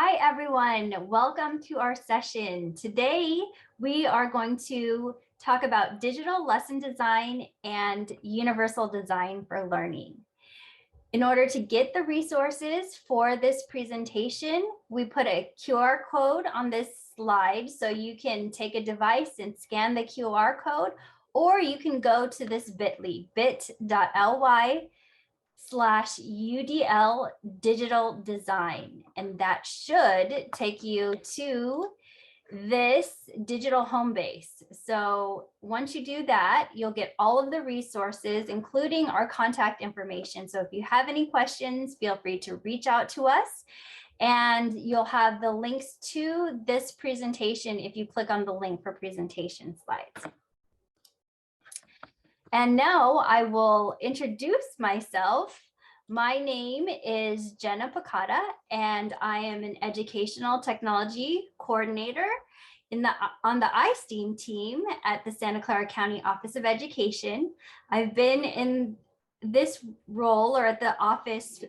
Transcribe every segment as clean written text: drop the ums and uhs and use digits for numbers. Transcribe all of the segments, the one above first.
Hi, everyone. Welcome to our session. Today, we are going to talk about digital lesson design and universal design for learning. In order to get the resources for this presentation, we put a QR code on this slide so you can take a device and scan the QR code, or you can go to this bit.ly, bit.ly/UDL digital design. And that should take you to this digital home base. So once you do that, you'll get all of the resources, including our contact information. So if you have any questions, feel free to reach out to us. And you'll have the links to this presentation if you click on the link for presentation slides. And now I will introduce myself. My name is Jenna Picata, and I am an educational technology coordinator on the iSTEAM team at the Santa Clara County Office of Education. I've been in this role or at the office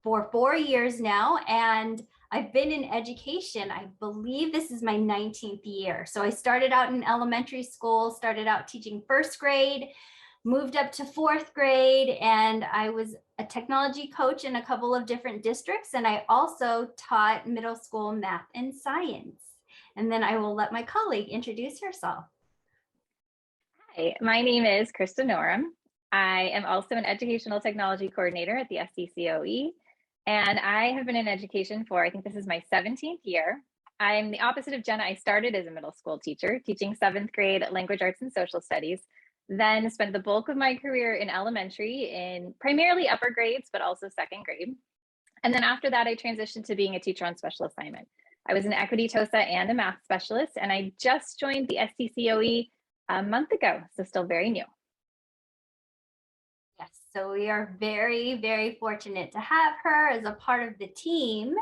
for 4 years now, and I've been in education. I believe this is my 19th year. So I started out in elementary school, started out teaching first grade, moved up to 4th grade, and I was a technology coach in a couple of different districts. And I also taught middle school math and science. And then I will let my colleague introduce herself. Hi, my name is Krista Norum. I am also an educational technology coordinator at the SCCOE, and I have been in education for, I think this is my 17th year. I'm the opposite of Jenna. I started as a middle school teacher, teaching 7th grade language arts and social studies, then spent the bulk of my career in elementary in primarily upper grades, but also 2nd grade. And then after that, I transitioned to being a teacher on special assignment. I was an equity TOSA and a math specialist, and I just joined the SCCOE a month ago, so still very new. Yes, so we are very, very fortunate to have her as a part of the team.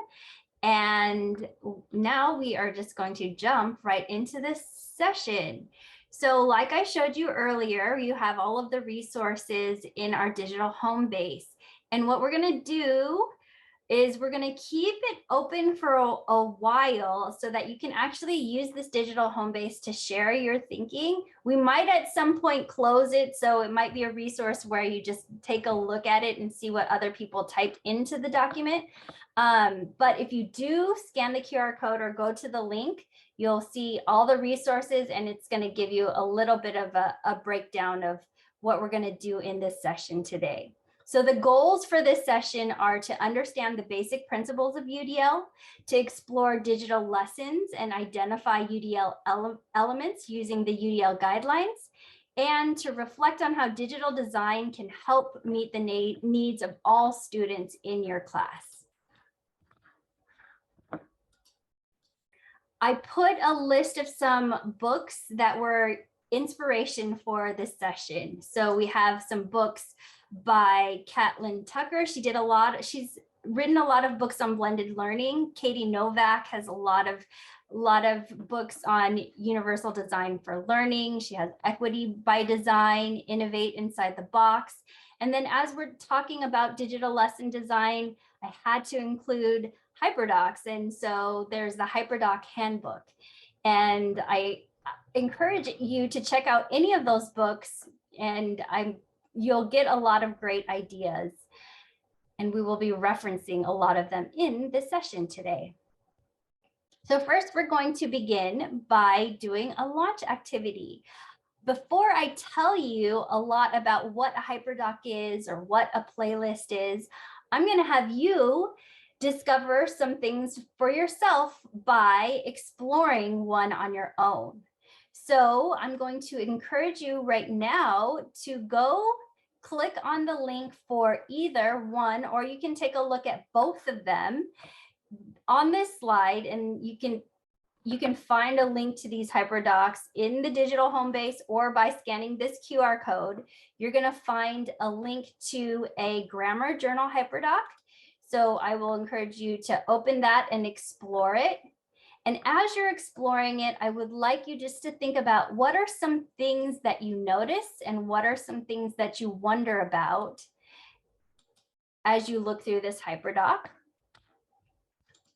And now we are just going to jump right into this session. So like I showed you earlier, you have all of the resources in our digital home base. And what we're going to do is we're going to keep it open for a while so that you can actually use this digital home base to share your thinking. We might at some point close it, so it might be a resource where you just take a look at it and see what other people typed into the document. But if you do scan the QR code or go to the link, you'll see all the resources, and it's going to give you a little bit of a breakdown of what we're going to do in this session today. So the goals for this session are to understand the basic principles of UDL, to explore digital lessons and identify UDL elements using the UDL guidelines, and to reflect on how digital design can help meet the needs of all students in your class. I put a list of some books that were inspiration for this session. So we have some books by Catlin Tucker. She's written a lot of books on blended learning. Katie Novak has a lot of books on universal design for learning. She has Equity by Design, Innovate Inside the Box. And then as we're talking about digital lesson design, I had to include HyperDocs. And so there's the HyperDoc handbook. And I encourage you to check out any of those books, and you'll get a lot of great ideas. And we will be referencing a lot of them in this session today. So first, we're going to begin by doing a launch activity. Before I tell you a lot about what a HyperDoc is or what a playlist is, I'm going to have you discover some things for yourself by exploring one on your own. So I'm going to encourage you right now to go click on the link for either one, or you can take a look at both of them on this slide, and you can find a link to these HyperDocs in the digital home base, or by scanning this QR code, you're going to find a link to a grammar journal HyperDoc. So I will encourage you to open that and explore it. And as you're exploring it, I would like you just to think about what are some things that you notice and what are some things that you wonder about as you look through this HyperDoc.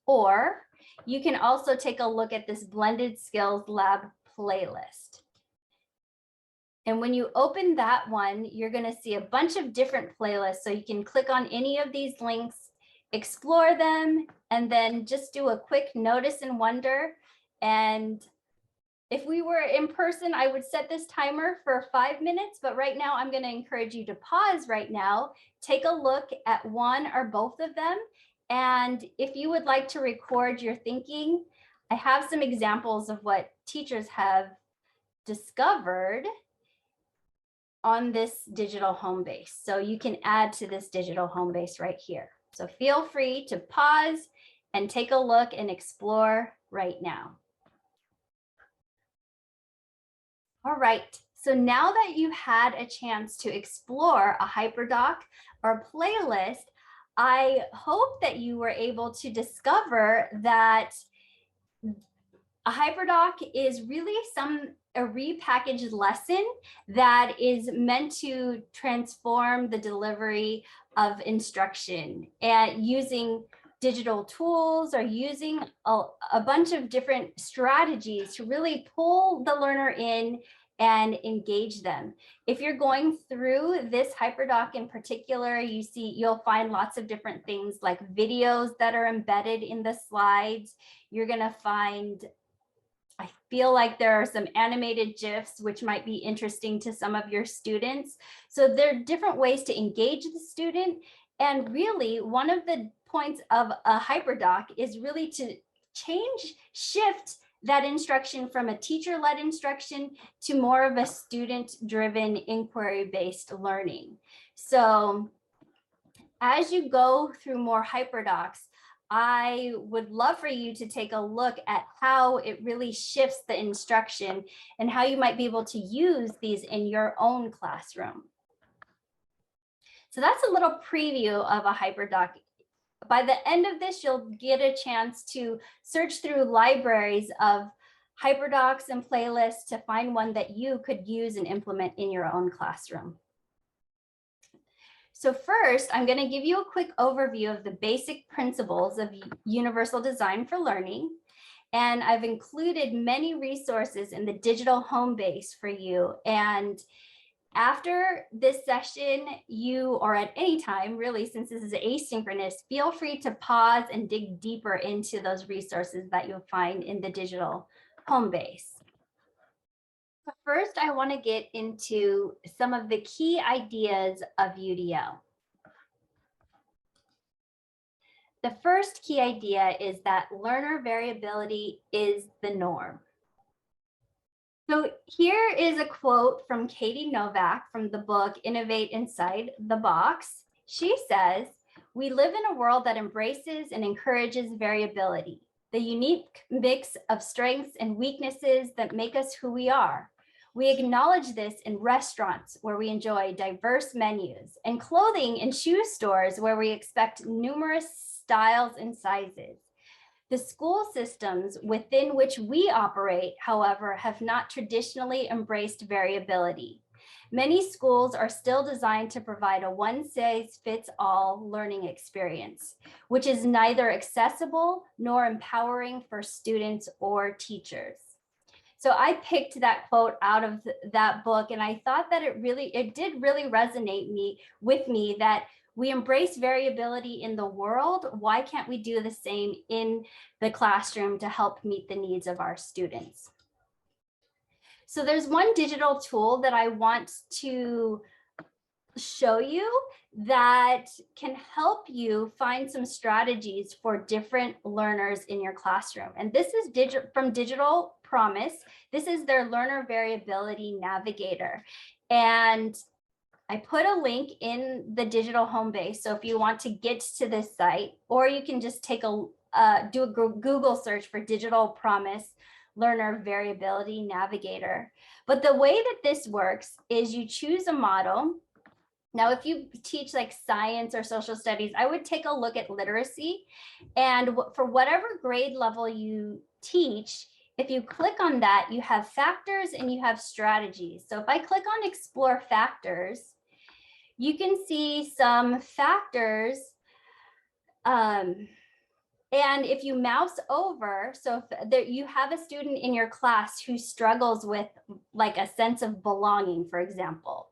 Or you can also take a look at this Blended Skills Lab playlist. And when you open that one, you're going to see a bunch of different playlists. So you can click on any of these links, explore them, and then just do a quick notice and wonder. And if we were in person, I would set this timer for 5 minutes, but right now I'm going to encourage you to pause right now, take a look at one or both of them. And if you would like to record your thinking, I have some examples of what teachers have discovered on this digital home base. So you can add to this digital home base right here. So feel free to pause and take a look and explore right now. All right, so now that you've had a chance to explore a hyperdoc or a playlist, I hope that you were able to discover that a hyperdoc is really a repackaged lesson that is meant to transform the delivery of instruction and using digital tools or using a bunch of different strategies to really pull the learner in and engage them. If you're going through this hyperdoc in particular, you'll find lots of different things like videos that are embedded in the slides. You're going to find, I feel like there are some animated GIFs, which might be interesting to some of your students. So there are different ways to engage the student. And really, one of the points of a hyperdoc is really to shift that instruction from a teacher-led instruction to more of a student-driven, inquiry-based learning. So as you go through more hyperdocs, I would love for you to take a look at how it really shifts the instruction and how you might be able to use these in your own classroom. So that's a little preview of a hyperdoc. By the end of this, you'll get a chance to search through libraries of hyperdocs and playlists to find one that you could use and implement in your own classroom. So first, I'm going to give you a quick overview of the basic principles of universal design for learning. And I've included many resources in the digital home base for you. And after this session, or at any time, really, since this is asynchronous, feel free to pause and dig deeper into those resources that you'll find in the digital home base. So first, I want to get into some of the key ideas of UDL. The first key idea is that learner variability is the norm. So here is a quote from Katie Novak from the book Innovate Inside the Box. She says, "We live in a world that embraces and encourages variability, the unique mix of strengths and weaknesses that make us who we are. We acknowledge this in restaurants where we enjoy diverse menus, and clothing and shoe stores where we expect numerous styles and sizes. The school systems within which we operate, however, have not traditionally embraced variability. Many schools are still designed to provide a one-size-fits-all learning experience, which is neither accessible nor empowering for students or teachers." So I picked that quote out of that book, and I thought that it did really resonate with me that we embrace variability in the world. Why can't we do the same in the classroom to help meet the needs of our students? So there's one digital tool that I want to show you that can help you find some strategies for different learners in your classroom. And this is from Digital Promise. This is their Learner Variability Navigator. And I put a link in the digital home base. So if you want to get to this site, or you can just do a Google search for Digital Promise Learner Variability Navigator. But the way that this works is you choose a model. Now, if you teach like science or social studies, I would take a look at literacy. And for whatever grade level you teach, if you click on that, you have factors and you have strategies. So if I click on Explore Factors, you can see some factors And if you mouse over, so if you have a student in your class who struggles with like a sense of belonging, for example,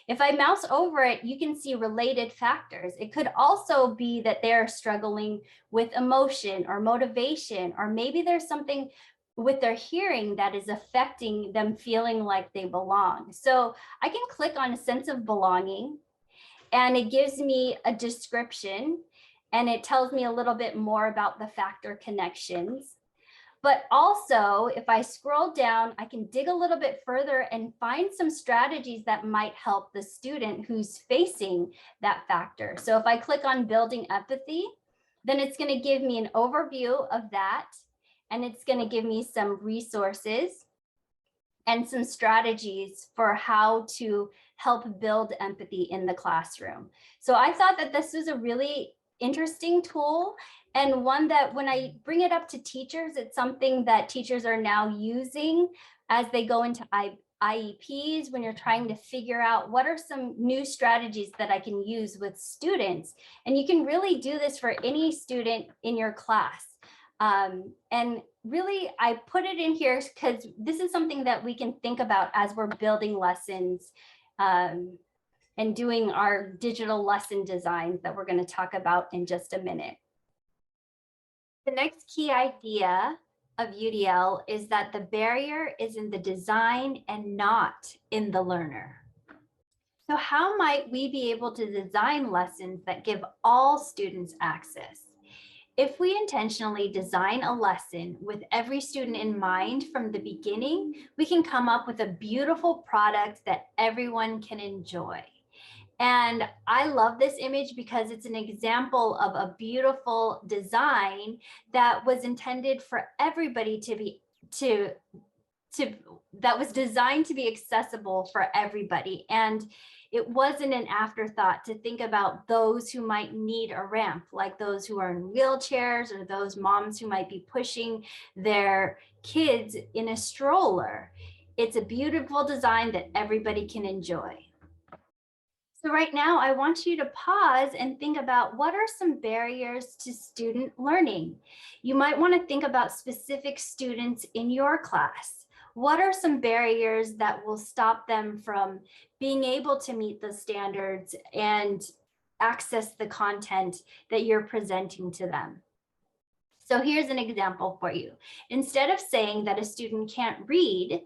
if I mouse over it, you can see related factors. It could also be that they're struggling with emotion or motivation, or maybe there's something with their hearing that is affecting them feeling like they belong. So I can click on a sense of belonging, and it gives me a description, and it tells me a little bit more about the factor connections. But also, if I scroll down, I can dig a little bit further and find some strategies that might help the student who's facing that factor. So if I click on building empathy, then it's going to give me an overview of that, and it's going to give me some resources and some strategies for how to help build empathy in the classroom. So I thought that this was a really interesting tool, and one that when I bring it up to teachers, it's something that teachers are now using as they go into IEPs, when you're trying to figure out what are some new strategies that I can use with students. And you can really do this for any student in your class. And really, I put it in here because this is something that we can think about as we're building lessons and doing our digital lesson designs that we're going to talk about in just a minute. The next key idea of UDL is that the barrier is in the design and not in the learner. So how might we be able to design lessons that give all students access? If we intentionally design a lesson with every student in mind from the beginning, we can come up with a beautiful product that everyone can enjoy. And I love this image because it's an example of a beautiful design that was intended for everybody that was designed to be accessible for everybody. And it wasn't an afterthought to think about those who might need a ramp, like those who are in wheelchairs or those moms who might be pushing their kids in a stroller. It's a beautiful design that everybody can enjoy. So right now, I want you to pause and think about what are some barriers to student learning. You might want to think about specific students in your class. What are some barriers that will stop them from being able to meet the standards and access the content that you're presenting to them? So here's an example for you. Instead of saying that a student can't read,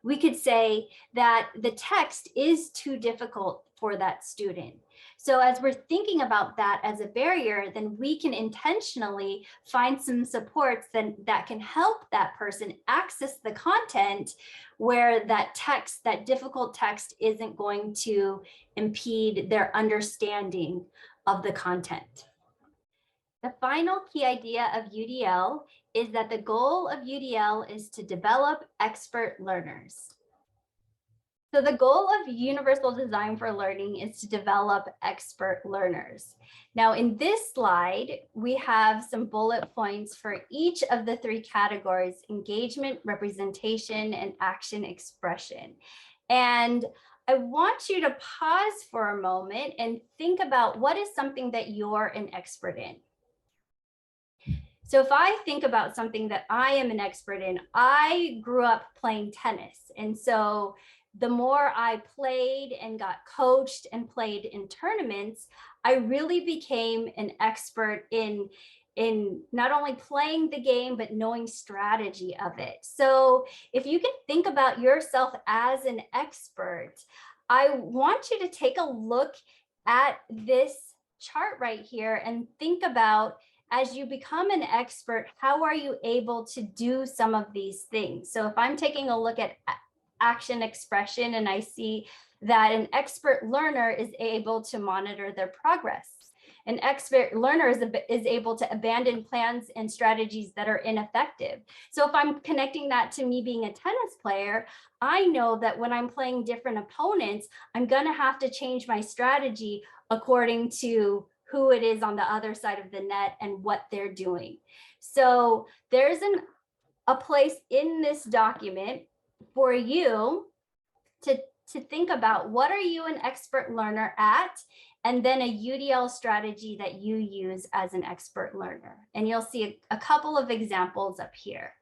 we could say that the text is too difficult for that student. So as we're thinking about that as a barrier, then we can intentionally find some supports that can help that person access the content where that text, that difficult text, isn't going to impede their understanding of the content. The final key idea of UDL is that the goal of UDL is to develop expert learners. So the goal of Universal Design for Learning is to develop expert learners. Now in this slide, we have some bullet points for each of the three categories: engagement, representation, and action expression. And I want you to pause for a moment and think about what is something that you're an expert in. So if I think about something that I am an expert in, I grew up playing tennis. And so the more I played and got coached and played in tournaments, I really became an expert in not only playing the game, but knowing strategy of it. So if you can think about yourself as an expert, I want you to take a look at this chart right here and think about, as you become an expert, how are you able to do some of these things? So if I'm taking a look at action expression and I see that an expert learner is able to monitor their progress. An expert learner is able to abandon plans and strategies that are ineffective. So if I'm connecting that to me being a tennis player, I know that when I'm playing different opponents, I'm going to have to change my strategy according to who it is on the other side of the net and what they're doing. So there's a place in this document for you to think about, what are you an expert learner at, and then a UDL strategy that you use as an expert learner. And you'll see a couple of examples up here.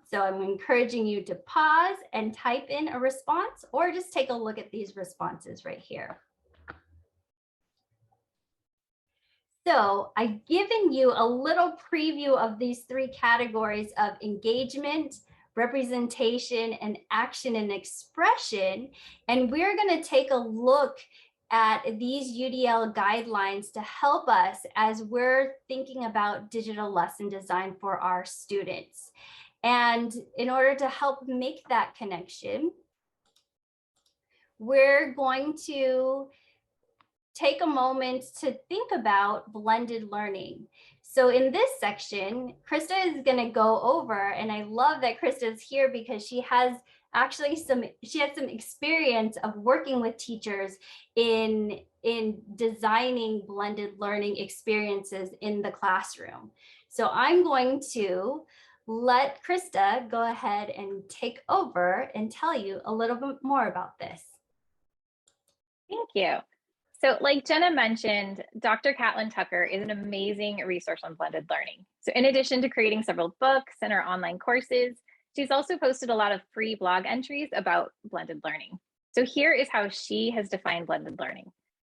So I'm encouraging you to pause and type in a response, or just take a look at these responses right here. So I've given you a little preview of these three categories of engagement, representation, and action and expression. And we're going to take a look at these UDL guidelines to help us as we're thinking about digital lesson design for our students. And in order to help make that connection, we're going to take a moment to think about blended learning. So in this section, Krista is going to go over, and I love that Krista is here because she has some experience of working with teachers in designing blended learning experiences in the classroom. So I'm going to let Krista go ahead and take over and tell you a little bit more about this. Thank you. So like Jenna mentioned, Dr. Catlin Tucker is an amazing resource on blended learning. So in addition to creating several books and her online courses, she's also posted a lot of free blog entries about blended learning. So here is how she has defined blended learning.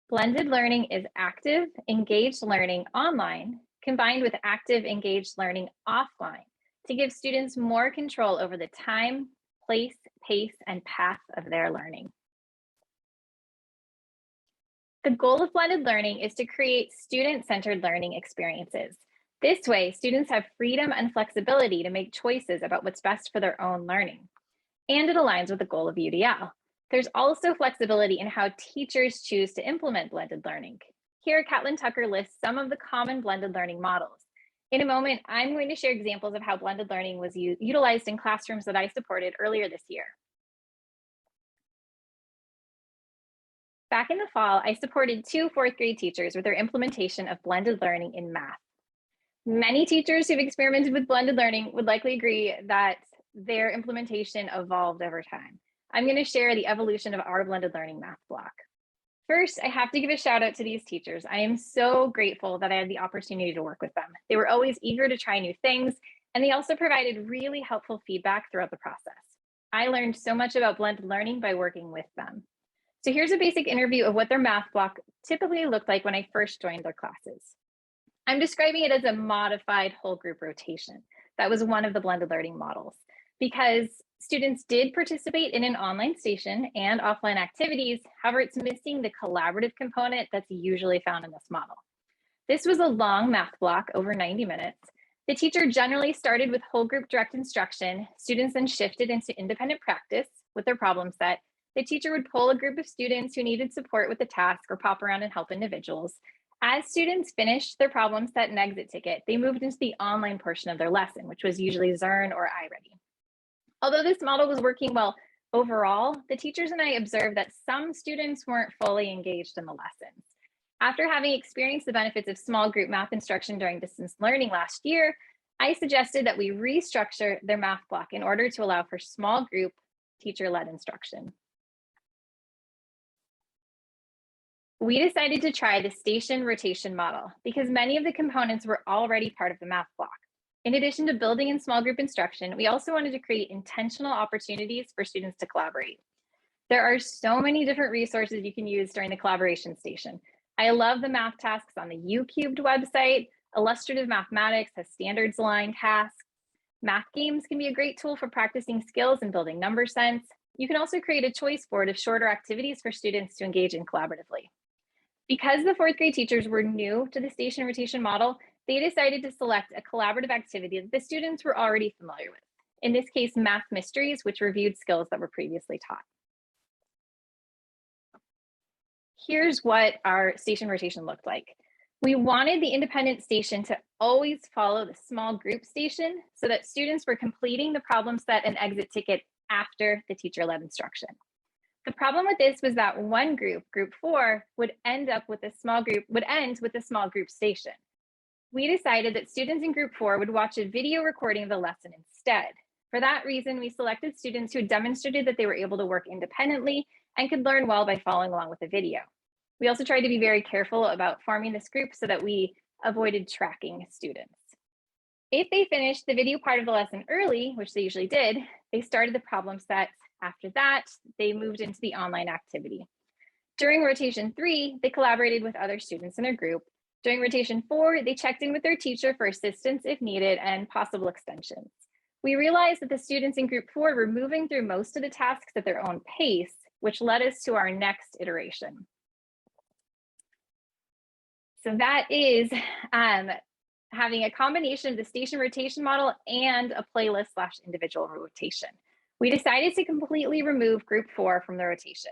Blended learning is active, engaged learning online, combined with active, engaged learning offline to give students more control over the time, place, pace, and path of their learning. The goal of blended learning is to create student-centered learning experiences. This way, students have freedom and flexibility to make choices about what's best for their own learning. And it aligns with the goal of UDL. There's also flexibility in how teachers choose to implement blended learning. Here, Catlin Tucker lists some of the common blended learning models. In a moment, I'm going to share examples of how blended learning was utilized in classrooms that I supported earlier this year. Back in the fall, I supported 2 fourth grade teachers with their implementation of blended learning in math. Many teachers who've experimented with blended learning would likely agree that their implementation evolved over time. I'm going to share the evolution of our blended learning math block. First, I have to give a shout out to these teachers. I am so grateful that I had the opportunity to work with them. They were always eager to try new things, and they also provided really helpful feedback throughout the process. I learned so much about blended learning by working with them. So here's a basic interview of what their math block typically looked like when I first joined their classes. I'm describing it as a modified whole group rotation. That was one of the blended learning models because students did participate in an online station and offline activities. However, it's missing the collaborative component that's usually found in this model. This was a long math block over 90 minutes. The teacher generally started with whole group direct instruction. Students then shifted into independent practice with their problem set. The teacher would pull a group of students who needed support with the task or pop around and help individuals. As students finished their problem set and exit ticket, they moved into the online portion of their lesson, which was usually Zearn or iReady. Although this model was working well overall, the teachers and I observed that some students weren't fully engaged in the lessons. After having experienced the benefits of small group math instruction during distance learning last year, I suggested that we restructure their math block in order to allow for small group teacher-led instruction. We decided to try the station rotation model because many of the components were already part of the math block. In addition to building in small group instruction, we also wanted to create intentional opportunities for students to collaborate. There are so many different resources you can use during the collaboration station. I love the math tasks on the U-Cubed website. Illustrative Mathematics has standards line tasks. Math games can be a great tool for practicing skills and building number sense. You can also create a choice board of shorter activities for students to engage in collaboratively. Because the fourth grade teachers were new to the station rotation model, they decided to select a collaborative activity that the students were already familiar with. In this case, Math Mysteries, which reviewed skills that were previously taught. Here's what our station rotation looked like. We wanted the independent station to always follow the small group station so that students were completing the problem set and exit ticket after the teacher-led instruction. The problem with this was that one group, group 4, would end with a small group station. We decided that students in group 4 would watch a video recording of the lesson instead. For that reason, we selected students who demonstrated that they were able to work independently and could learn well by following along with the video. We also tried to be very careful about forming this group so that we avoided tracking students. If they finished the video part of the lesson early, which they usually did, they started the problem set. After that, they moved into the online activity. During rotation 3, they collaborated with other students in their group. During rotation 4, they checked in with their teacher for assistance if needed and possible extensions. We realized that the students in group 4 were moving through most of the tasks at their own pace, which led us to our next iteration. So that is having a combination of the station rotation model and a playlist/individual rotation. We decided to completely remove group 4 from the rotation.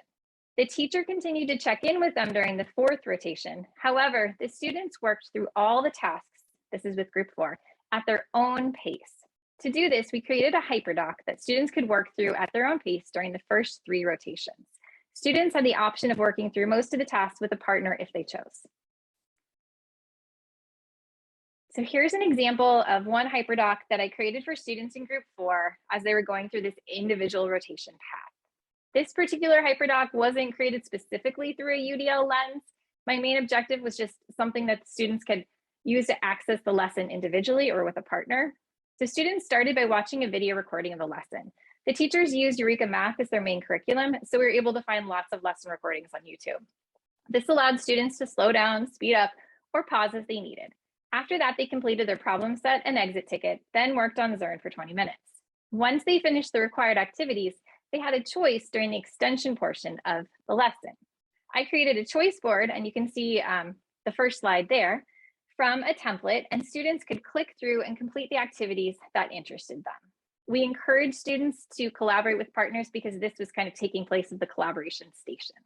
The teacher continued to check in with them during the 4th rotation. However, the students worked through all the tasks, this is with group 4, at their own pace. To do this, we created a hyperdoc that students could work through at their own pace during the first 3 rotations. Students had the option of working through most of the tasks with a partner if they chose. So here's an example of one hyperdoc that I created for students in group 4 as they were going through this individual rotation path. This particular hyperdoc wasn't created specifically through a UDL lens. My main objective was just something that students could use to access the lesson individually or with a partner. So students started by watching a video recording of the lesson. The teachers used Eureka Math as their main curriculum, so we were able to find lots of lesson recordings on YouTube. This allowed students to slow down, speed up, or pause as they needed. After that, they completed their problem set and exit ticket, then worked on Zern for 20 minutes. Once they finished the required activities, they had a choice during the extension portion of the lesson. I created a choice board, and you can see the first slide there, from a template, and students could click through and complete the activities that interested them. We encourage students to collaborate with partners because this was kind of taking place of the collaboration station.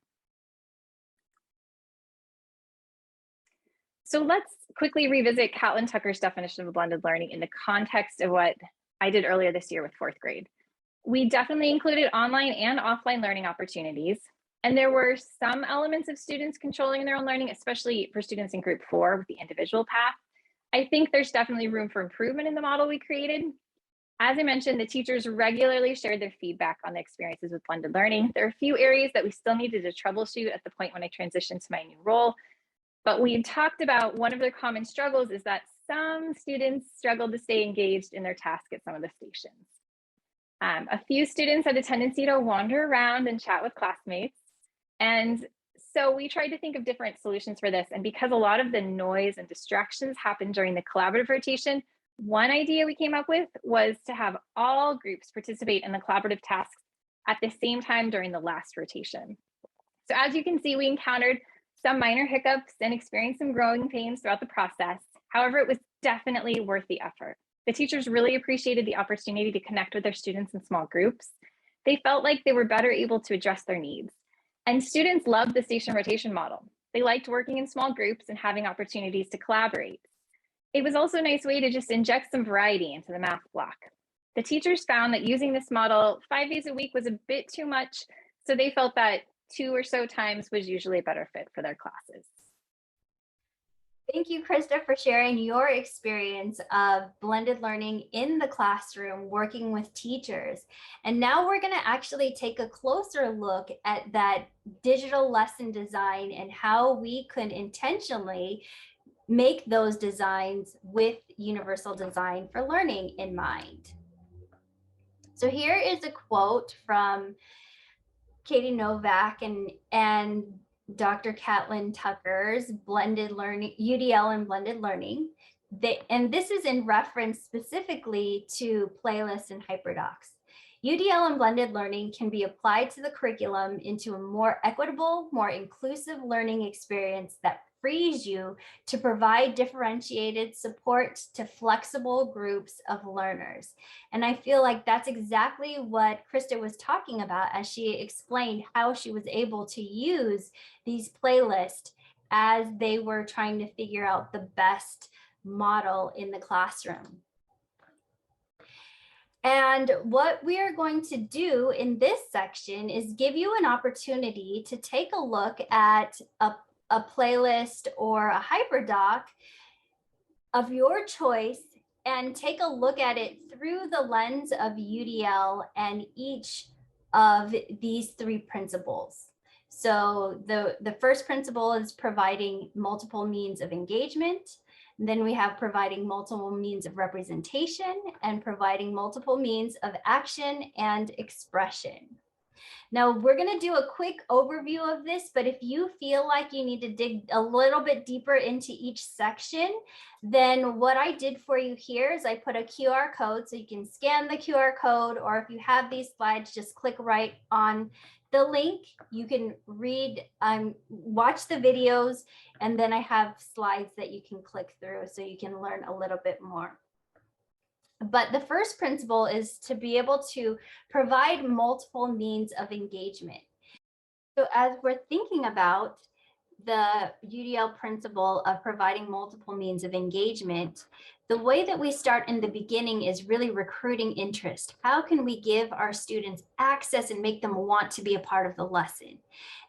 So let's quickly revisit Catlin Tucker's definition of blended learning in the context of what I did earlier this year with 4th grade. We definitely included online and offline learning opportunities, and there were some elements of students controlling their own learning, especially for students in group 4 with the individual path. I think there's definitely room for improvement in the model we created. As I mentioned, the teachers regularly shared their feedback on the experiences with blended learning. There are a few areas that we still needed to troubleshoot at the point when I transitioned to my new role. But we talked about one of their common struggles is that some students struggled to stay engaged in their task at some of the stations. A few students had a tendency to wander around and chat with classmates. And so we tried to think of different solutions for this. And because a lot of the noise and distractions happened during the collaborative rotation, one idea we came up with was to have all groups participate in the collaborative tasks at the same time during the last rotation. So as you can see, we encountered some minor hiccups and experienced some growing pains throughout the process. However, it was definitely worth the effort. The teachers really appreciated the opportunity to connect with their students in small groups. They felt like they were better able to address their needs. And students loved the station rotation model. They liked working in small groups and having opportunities to collaborate. It was also a nice way to just inject some variety into the math block. The teachers found that using this model 5 days a week was a bit too much, so they felt that 2 or so times was usually a better fit for their classes. Thank you, Krista, for sharing your experience of blended learning in the classroom, working with teachers. And now we're going to actually take a closer look at that digital lesson design and how we could intentionally make those designs with universal design for learning in mind. So here is a quote from Katie Novak and Dr. Catlin Tucker's blended learning, UDL and blended learning. And this is in reference specifically to playlists and hyperdocs. UDL and blended learning can be applied to the curriculum into a more equitable, more inclusive learning experience that frees you to provide differentiated support to flexible groups of learners. And I feel like that's exactly what Krista was talking about as she explained how she was able to use these playlists as they were trying to figure out the best model in the classroom. And what we are going to do in this section is give you an opportunity to take a look at a playlist or a hyperdoc of your choice and take a look at it through the lens of UDL and each of these 3 principles. So the first principle is providing multiple means of engagement. And then we have providing multiple means of representation and providing multiple means of action and expression. Now we're going to do a quick overview of this, but if you feel like you need to dig a little bit deeper into each section, then what I did for you here is I put a QR code so you can scan the QR code, or if you have these slides, just click right on the link. You can read, watch the videos, and then I have slides that you can click through so you can learn a little bit more. But the first principle is to be able to provide multiple means of engagement. So as we're thinking about the UDL principle of providing multiple means of engagement, the way that we start in the beginning is really recruiting interest. How can we give our students access and make them want to be a part of the lesson?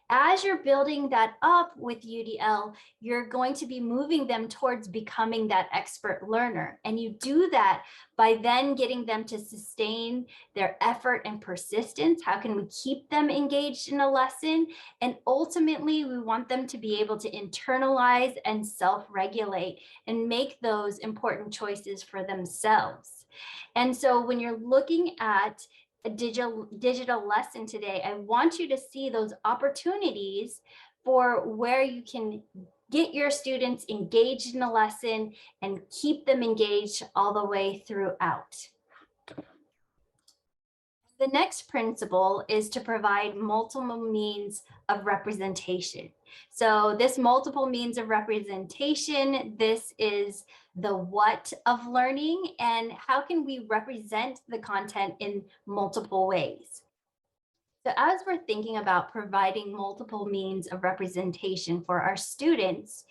As you're building that up with UDL, you're going to be moving them towards becoming that expert learner. And you do that by then getting them to sustain their effort and persistence. How can we keep them engaged in a lesson? And ultimately, we want them to be able to internalize and self-regulate and make those important choices for themselves. And so when you're looking at a digital lesson today, I want you to see those opportunities for where you can get your students engaged in a lesson and keep them engaged all the way throughout. The next principle is to provide multiple means of representation. So this multiple means of representation, this is the what of learning, and how can we represent the content in multiple ways. So as we're thinking about providing multiple means of representation for our students,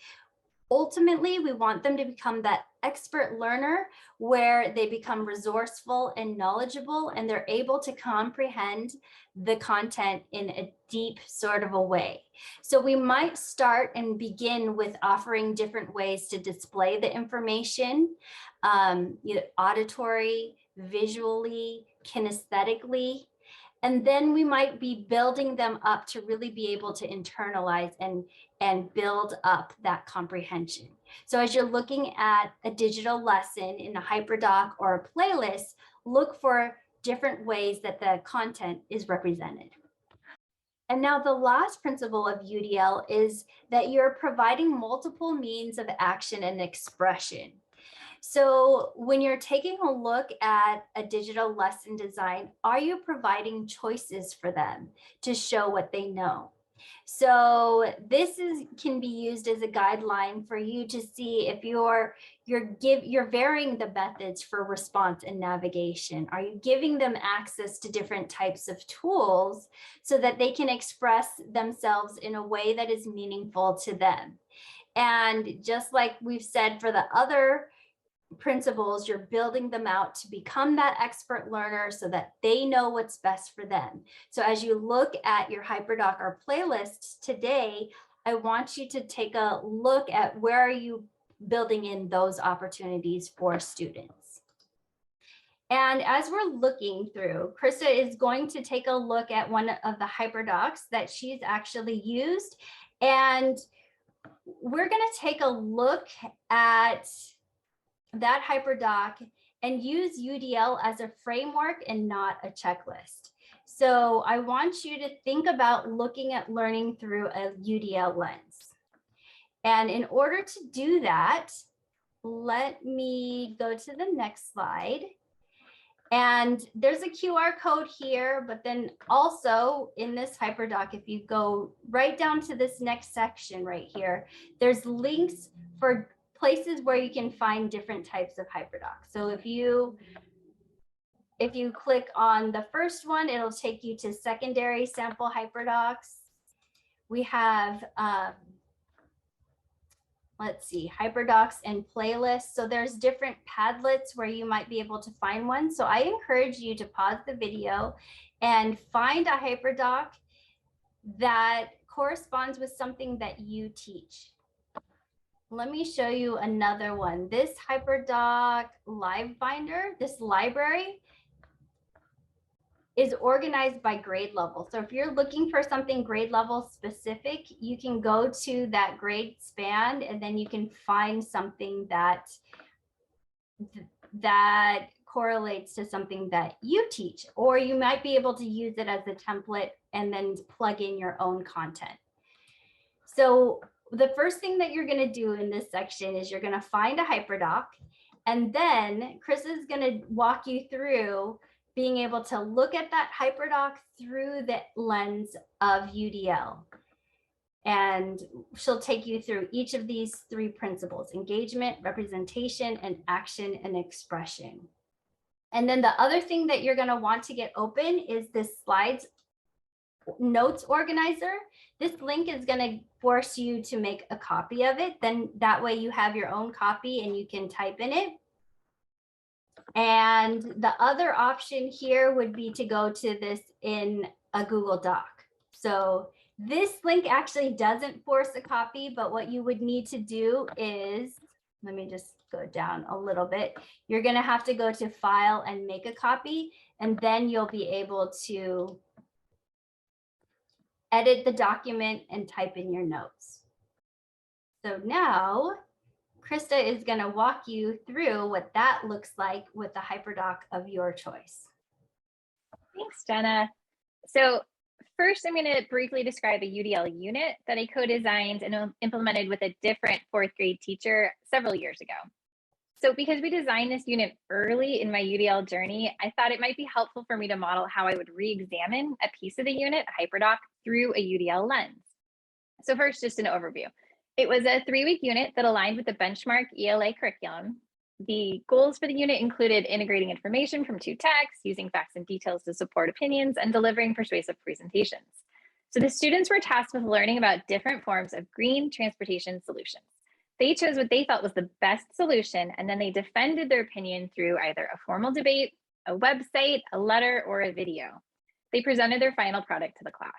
ultimately, we want them to become that expert learner where they become resourceful and knowledgeable, and they're able to comprehend the content in a deep sort of a way. So we might start and begin with offering different ways to display the information, either auditory, visually, kinesthetically. And then we might be building them up to really be able to internalize and build up that comprehension. So as you're looking at a digital lesson in a hyperdoc or a playlist, look for different ways that the content is represented. And now the last principle of UDL is that you're providing multiple means of action and expression. So when you're taking a look at a digital lesson design, are you providing choices for them to show what they know? So this can be used as a guideline for you to see if you're varying the methods for response and navigation. Are you giving them access to different types of tools so that they can express themselves in a way that is meaningful to them? And just like we've said for the other principles, you're building them out to become that expert learner so that they know what's best for them. So as you look at your hyperdoc or playlists today, I want you to take a look at where are you building in those opportunities for students. And as we're looking through, Krista is going to take a look at one of the hyperdocs that she's actually used. And we're going to take a look at that hyperdoc and use UDL as a framework and not a checklist. So I want you to think about looking at learning through a UDL lens. And in order to do that, let me go to the next slide. And there's a QR code here, but then also in this hyperdoc, if you go right down to this next section right here, there's links for places where you can find different types of hyperdocs. So if you click on the first one, it'll take you to secondary sample hyperdocs. We have, let's see, hyperdocs and playlists. So there's different Padlets where you might be able to find one. So I encourage you to pause the video and find a hyperdoc that corresponds with something that you teach. Let me show you another one. This hyperdoc live binder, this library, is organized by grade level. So if you're looking for something grade level specific, you can go to that grade span and then you can find something that correlates to something that you teach, or you might be able to use it as a template and then plug in your own content. So the first thing that you're going to do in this section is you're going to find a hyperdoc, and then Chris is going to walk you through being able to look at that hyperdoc through the lens of UDL. And she'll take you through each of these 3 principles: engagement, representation, and action and expression. And then the other thing that you're going to want to get open is this slides notes organizer. This link is going to force you to make a copy of it. Then that way you have your own copy and you can type in it. And the other option here would be to go to this in a Google Doc. So this link actually doesn't force a copy, but what you would need to do is, let me just go down a little bit. You're going to have to go to File and make a copy, and then you'll be able to edit the document and type in your notes. So now Krista is going to walk you through what that looks like with the hyperdoc of your choice. Thanks, Jenna. So first, I'm going to briefly describe a UDL unit that I co-designed and implemented with a different 4th grade teacher several years ago. So because we designed this unit early in my UDL journey, I thought it might be helpful for me to model how I would re-examine a piece of the unit, a hyperdoc, through a UDL lens. So first, just an overview. It was a 3-week unit that aligned with the benchmark ELA curriculum. The goals for the unit included integrating information from 2 texts, using facts and details to support opinions, and delivering persuasive presentations. So the students were tasked with learning about different forms of green transportation solutions. They chose what they felt was the best solution, and then they defended their opinion through either a formal debate, a website, a letter, or a video. They presented their final product to the class.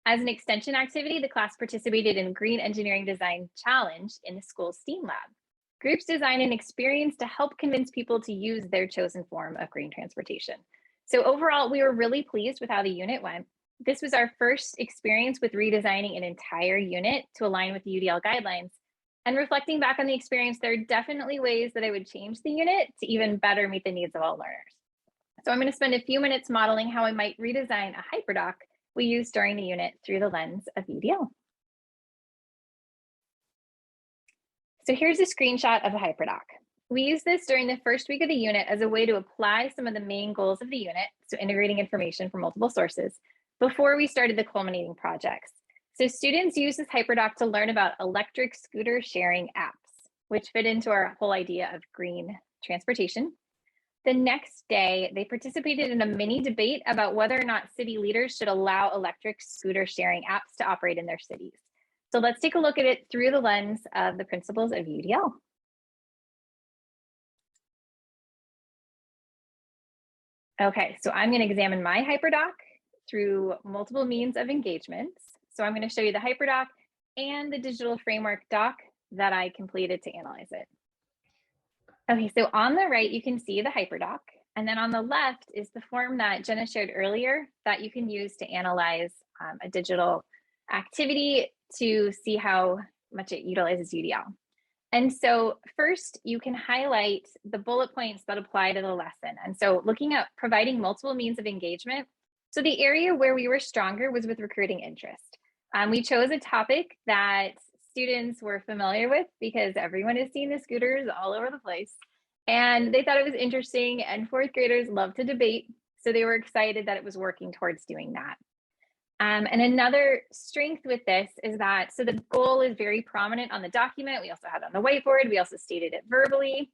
As an extension activity, the class participated in Green Engineering Design Challenge in the school STEAM lab. Groups designed an experience to help convince people to use their chosen form of green transportation. So overall, we were really pleased with how the unit went. This was our first experience with redesigning an entire unit to align with the UDL guidelines. And reflecting back on the experience, there are definitely ways that I would change the unit to even better meet the needs of all learners. So I'm going to spend a few minutes modeling how I might redesign a hyperdoc we use during the unit through the lens of UDL. So here's a screenshot of a hyperdoc. We use this during the first week of the unit as a way to apply some of the main goals of the unit, so integrating information from multiple sources, before we started the culminating projects. So students use this hyperdoc to learn about electric scooter sharing apps, which fit into our whole idea of green transportation. The next day, they participated in a mini debate about whether or not city leaders should allow electric scooter sharing apps to operate in their cities. So let's take a look at it through the lens of the principles of UDL. Okay, so I'm going to examine my hyperdoc through multiple means of engagements. So I'm going to show you the hyperdoc and the digital framework doc that I completed to analyze it. Okay, so on the right, you can see the hyperdoc. And then on the left is the form that Jenna shared earlier that you can use to analyze a digital activity to see how much it utilizes UDL. And so first, you can highlight the bullet points that apply to the lesson. And so looking at providing multiple means of engagement. So the area where we were stronger was with recruiting interest. We chose a topic that students were familiar with because everyone has seen the scooters all over the place. And they thought it was interesting, and 4th graders love to debate. So they were excited that it was working towards doing that. And another strength with this is that, so the goal is very prominent on the document. We also had it on the whiteboard. We also stated it verbally,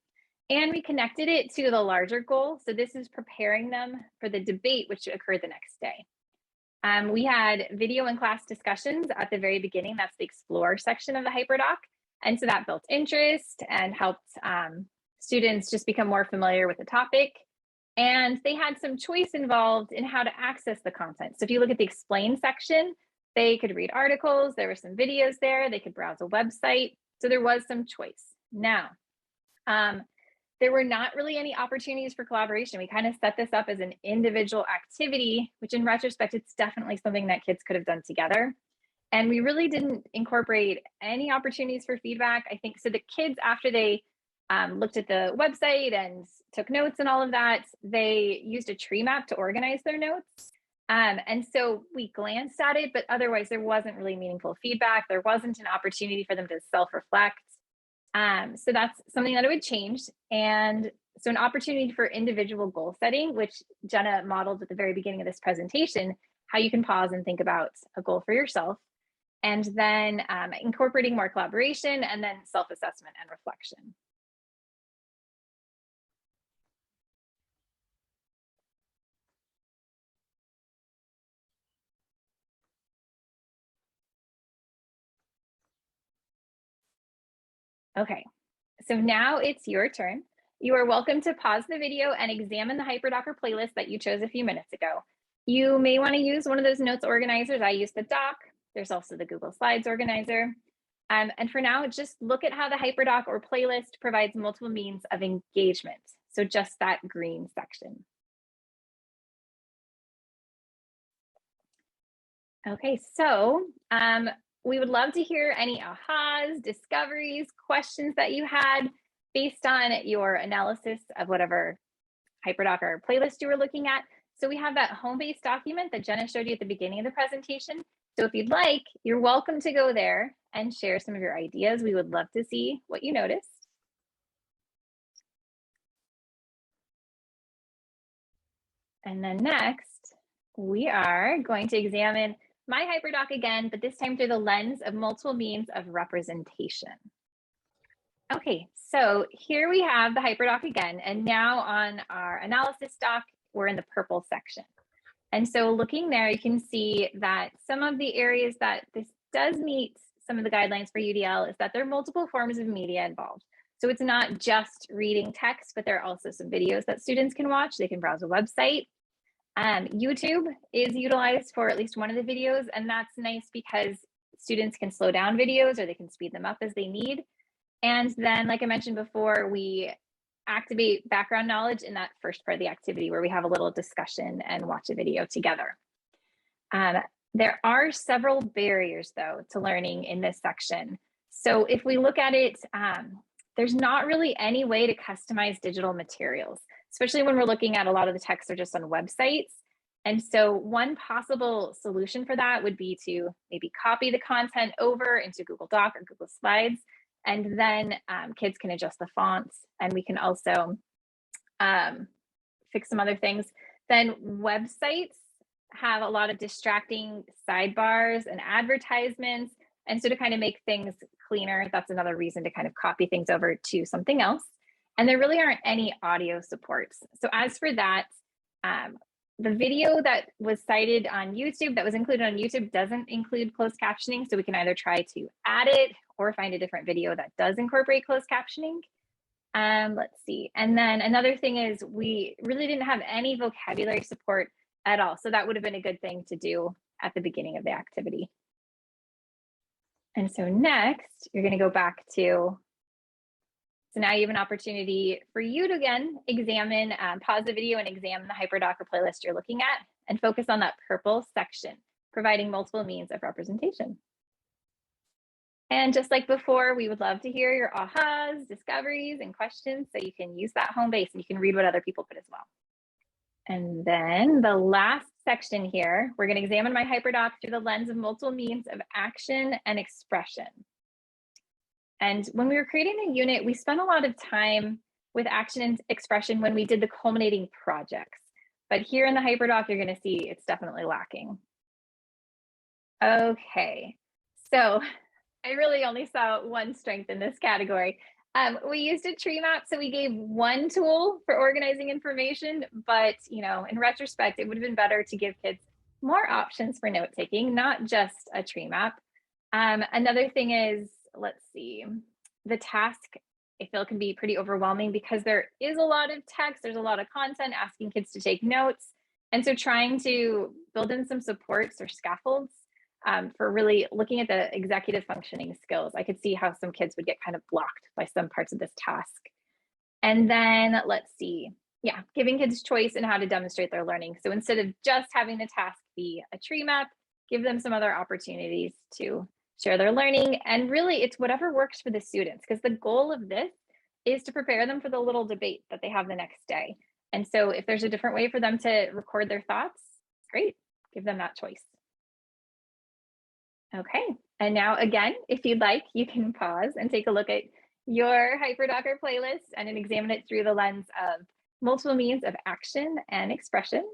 and we connected it to the larger goal. So this is preparing them for the debate, which occurred the next day. We had video and class discussions at the very beginning. That's the explore section of the hyperdoc. And so that built interest and helped students just become more familiar with the topic. And they had some choice involved in how to access the content. So if you look at the explain section, they could read articles, there were some videos there, they could browse a website. So there was some choice. Now, there were not really any opportunities for collaboration. We kind of set this up as an individual activity, which in retrospect, it's definitely something that kids could have done together. And we really didn't incorporate any opportunities for feedback. I think so the kids, after they looked at the website and took notes and all of that, they used a tree map to organize their notes. And so we glanced at it, but otherwise there wasn't really meaningful feedback. There wasn't an opportunity for them to self-reflect. So that's something that I would change. And so an opportunity for individual goal setting, which Jenna modeled at the very beginning of this presentation, how you can pause and think about a goal for yourself. And then incorporating more collaboration and then self-assessment and reflection. Okay, so now it's your turn. You are welcome to pause the video and examine the HyperDocker playlist that you chose a few minutes ago. You may want to use one of those notes organizers. I use the Doc. There's also the Google Slides organizer. And for now, just look at how the HyperDoc or playlist provides multiple means of engagement. So just that green section. Okay, so we would love to hear any ahas, discoveries, questions that you had based on your analysis of whatever HyperDoc or playlist you were looking at. So we have that home-based document that Jenna showed you at the beginning of the presentation. So if you'd like, you're welcome to go there and share some of your ideas. We would love to see what you noticed. And then next, we are going to examine my HyperDoc again, but this time through the lens of multiple means of representation. Okay, so here we have the HyperDoc again, and now on our analysis doc, we're in the purple section. And so looking there, you can see that some of the areas that this does meet some of the guidelines for UDL is that there are multiple forms of media involved. So it's not just reading text, but there are also some videos that students can watch. They can browse a website. YouTube is utilized for at least one of the videos, and that's nice because students can slow down videos or they can speed them up as they need. And then, like I mentioned before, we activate background knowledge in that first part of the activity where we have a little discussion and watch a video together. There are several barriers, though, to learning in this section. So if we look at it, there's not really any way to customize digital materials, especially when we're looking at a lot of the texts are just on websites. And so one possible solution for that would be to maybe copy the content over into Google Doc or Google Slides, and then kids can adjust the fonts, and we can also fix some other things. Then websites have a lot of distracting sidebars and advertisements. And so to kind of make things cleaner, that's another reason to kind of copy things over to something else. And there really aren't any audio supports. So as for that, the video that was cited on YouTube, that was included on YouTube, doesn't include closed captioning. So we can either try to add it or find a different video that does incorporate closed captioning. Let's see. And then another thing is we really didn't have any vocabulary support at all. So that would have been a good thing to do at the beginning of the activity. And so next, you're going to go back to, so now you have an opportunity for you to again examine, pause the video and examine the HyperDocker playlist you're looking at and focus on that purple section, providing multiple means of representation. And just like before, we would love to hear your ahas, discoveries, and questions, so you can use that home base and you can read what other people put as well. And then the last section here, we're going to examine my HyperDoc through the lens of multiple means of action and expression. And when we were creating the unit, we spent a lot of time with action and expression when we did the culminating projects. But here in the HyperDoc, you're going to see it's definitely lacking. Okay, so I really only saw one strength in this category. We used a tree map, so we gave one tool for organizing information, but in retrospect, it would have been better to give kids more options for note taking, not just a tree map. Another thing is, let's see, the task I feel can be pretty overwhelming because there is a lot of text, there's a lot of content asking kids to take notes. And so trying to build in some supports or scaffolds for really looking at the executive functioning skills, I could see how some kids would get kind of blocked by some parts of this task. And then let's see. Yeah, giving kids choice in how to demonstrate their learning. So instead of just having the task be a tree map, give them some other opportunities to share their learning. And really, it's whatever works for the students, because the goal of this is to prepare them for the little debate that they have the next day. And so if there's a different way for them to record their thoughts, great, give them that choice. Okay, and now again, if you'd like, you can pause and take a look at your HyperDocker playlist and then examine it through the lens of multiple means of action and expression.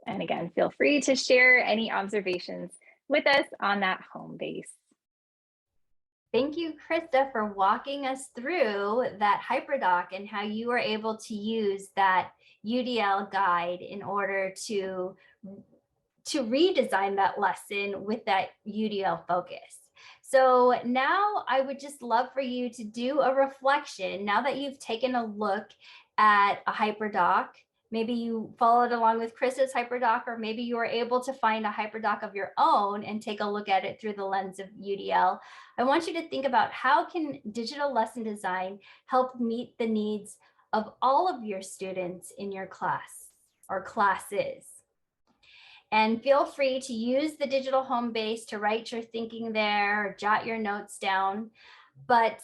And again, feel free to share any observations with us on that home base. Thank you, Krista, for walking us through that HyperDoc and how you were able to use that UDL guide in order to redesign that lesson with that UDL focus. So now I would just love for you to do a reflection now that you've taken a look at a HyperDoc. Maybe you followed along with Krista's HyperDoc, or maybe you were able to find a HyperDoc of your own and take a look at it through the lens of UDL. I want you to think about how can digital lesson design help meet the needs of all of your students in your class or classes. And feel free to use the digital home base to write your thinking there, jot your notes down. But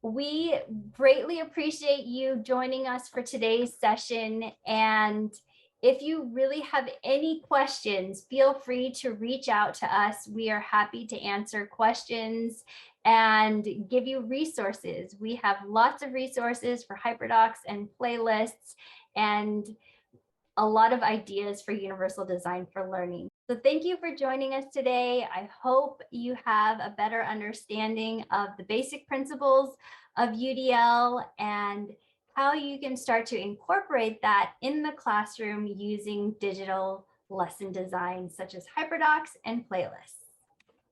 we greatly appreciate you joining us for today's session. And if you really have any questions, feel free to reach out to us. We are happy to answer questions and give you resources. We have lots of resources for HyperDocs and playlists and a lot of ideas for universal design for learning. So thank you for joining us today. I hope you have a better understanding of the basic principles of UDL and how you can start to incorporate that in the classroom using digital lesson design such as HyperDocs and playlists.